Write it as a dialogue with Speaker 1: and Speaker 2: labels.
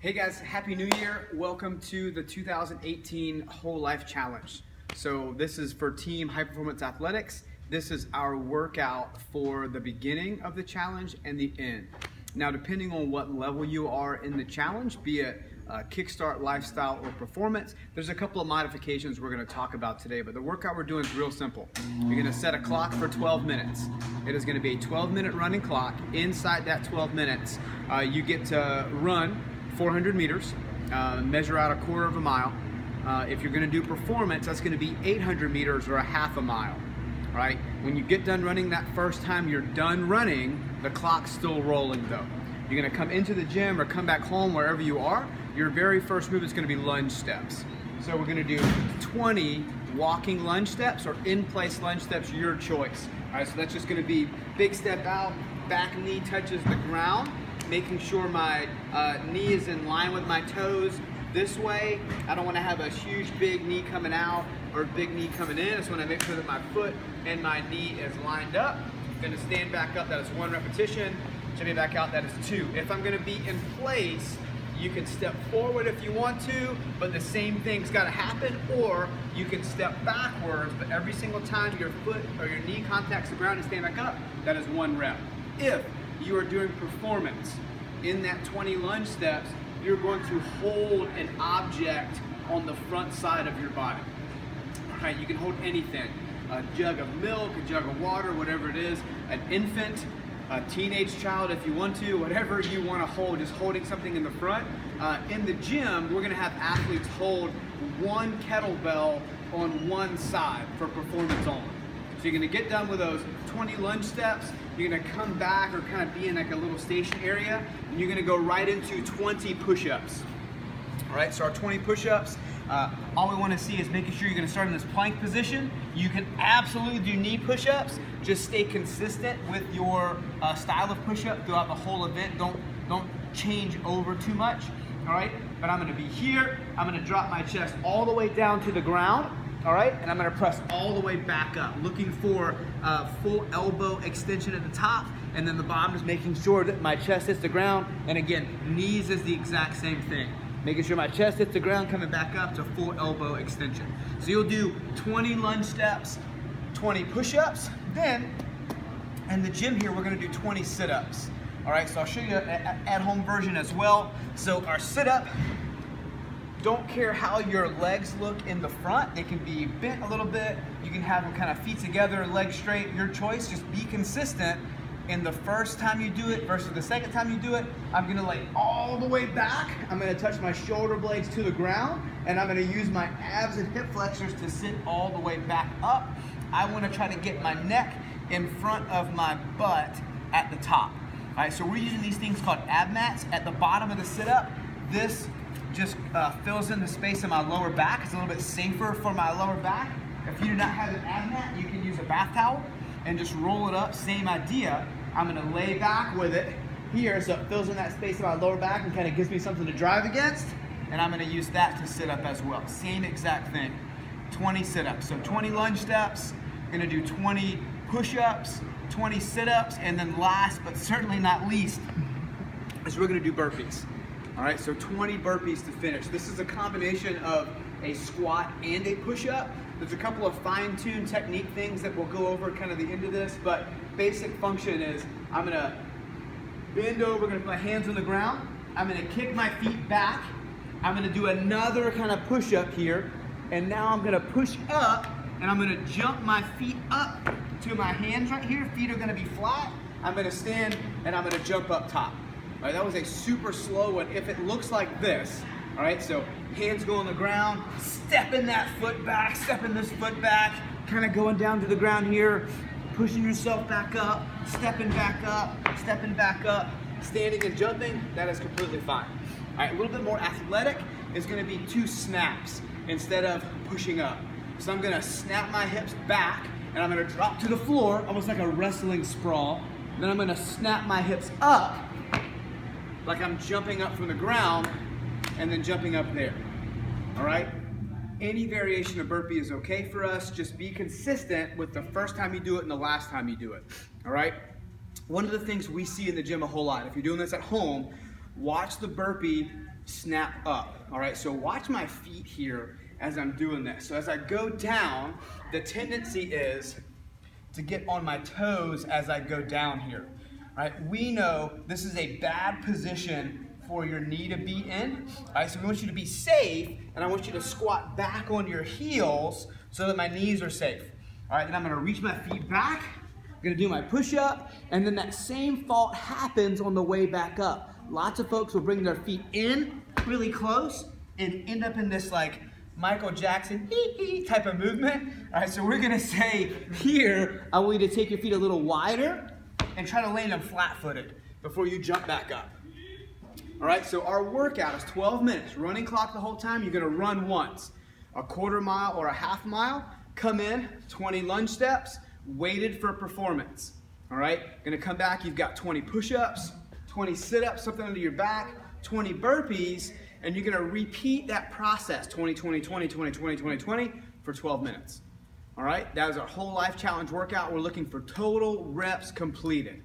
Speaker 1: Hey guys, Happy New Year. Welcome to the 2018 Whole Life Challenge. So this is for Team Hyperformance Athletics. This is our workout for the beginning of the challenge and the end. Now, depending on what level you are in the challenge, be it kickstart, lifestyle, or performance, there's a couple of modifications we're going to talk about today, but the workout we're doing is real simple. You're going to set a clock for 12 minutes. It is going to be a 12-minute running clock. Inside that 12 minutes, you get to run 400 meters, measure out a quarter of a mile. If you're going to do performance, that's going to be 800 meters or a half a mile. Right? When you get done running that first time you're done running, the clock's still rolling though. You're going to come into the gym or come back home, wherever you are. Your very first move is going to be lunge steps. So we're going to do 20 walking lunge steps or in-place lunge steps, your choice. All right, so that's just going to be big step out, back knee touches the ground, making sure my knee is in line with my toes this way. I don't want to have a huge big knee coming out or big knee coming in. I just want to make sure that my foot and my knee is lined up. I'm going to stand back up, that is 1 repetition. Jumping back out, that is 2. If I'm going to be in place, you can step forward if you want to, but the same thing's got to happen, or you can step backwards, but every single time your foot or your knee contacts the ground and stand back up, that is 1 rep. If you are doing performance in that 20 lunge steps, you're going to hold an object on the front side of your body. All right, you can hold anything, a jug of milk, a jug of water, whatever it is, an infant, a teenage child if you want to, whatever you want to hold, just holding something in the front. In the gym, we're going to have athletes hold 1 kettlebell on 1 side for performance only. So you're going to get done with those 20 lunge steps, you're going to come back or kind of be in like a little station area, and you're going to go right into 20 push-ups. All right, so our 20 push-ups, all we want to see is making sure you're going to start in this plank position. You can absolutely do knee push-ups. Just stay consistent with your style of push-up throughout the whole event. Don't change over too much. All right, but I'm going to be here. I'm going to drop my chest all the way down to the ground. All right, and I'm going to press all the way back up, looking for full elbow extension at the top, and then the bottom is making sure that my chest hits the ground. And again, knees is the exact same thing. Making sure my chest hits the ground, coming back up to full elbow extension. So you'll do 20 lunge steps, 20 push-ups. Then, in the gym here, we're gonna do 20 sit-ups. All right, so I'll show you an at-home version as well. So our sit-up, don't care how your legs look in the front. They can be bent a little bit. You can have them kind of feet together, legs straight, your choice. Just be consistent. In the first time you do it versus the second time you do it, I'm gonna lay all the way back. I'm gonna touch my shoulder blades to the ground, and I'm gonna use my abs and hip flexors to sit all the way back up. I wanna try to get my neck in front of my butt at the top. All right, so we're using these things called ab mats at the bottom of the sit-up. This just fills in the space in my lower back. It's a little bit safer for my lower back. If you do not have an ab mat, you can use a bath towel and just roll it up, same idea. I'm gonna lay back with it here, so it fills in that space in my lower back and kind of gives me something to drive against, and I'm gonna use that to sit up as well. Same exact thing, 20 sit-ups. So 20 lunge steps, gonna do 20 push-ups, 20 sit-ups, and then last but certainly not least is we're gonna do burpees. All right, so 20 burpees to finish. This is a combination of a squat and a push-up. There's a couple of fine-tuned technique things that we'll go over kind of the end of this, but basic function is I'm gonna bend over, gonna put my hands on the ground, I'm gonna kick my feet back, I'm gonna do another kind of push-up here, and now I'm gonna push up, and I'm gonna jump my feet up to my hands right here. Feet are gonna be flat. I'm gonna stand, and I'm gonna jump up top. All right, that was a super slow one. If it looks like this, all right, so hands go on the ground, stepping that foot back, stepping this foot back, kind of going down to the ground here, pushing yourself back up, stepping back up, standing and jumping, that is completely fine. All right, a little bit more athletic is gonna be 2 snaps instead of pushing up. So I'm gonna snap my hips back, and I'm gonna drop to the floor, almost like a wrestling sprawl. Then I'm gonna snap my hips up, like I'm jumping up from the ground, and then jumping up there. All right? Any variation of burpee is okay for us. Just be consistent with the first time you do it and the last time you do it. All right? One of the things we see in the gym a whole lot, if you're doing this at home, watch the burpee snap up. All right, so watch my feet here as I'm doing this. So as I go down, the tendency is to get on my toes as I go down here. All right, we know this is a bad position for your knee to be in. All right, so we want you to be safe, and I want you to squat back on your heels so that my knees are safe. All right, then I'm gonna reach my feet back, I'm gonna do my push-up, and then that same fault happens on the way back up. Lots of folks will bring their feet in really close and end up in this like Michael Jackson type of movement. All right, so we're gonna say here, I want you to take your feet a little wider and try to land them flat-footed before you jump back up. All right, so our workout is 12 minutes, running clock the whole time. You're gonna run once, a quarter mile or a half mile, come in, 20 lunge steps, weighted for performance. All right, gonna come back, you've got 20 push-ups, 20 sit-ups, something under your back, 20 burpees, and you're gonna repeat that process, 20, 20, 20, 20, 20, 20, 20, for 12 minutes. All right, that is our whole life challenge workout. We're looking for total reps completed.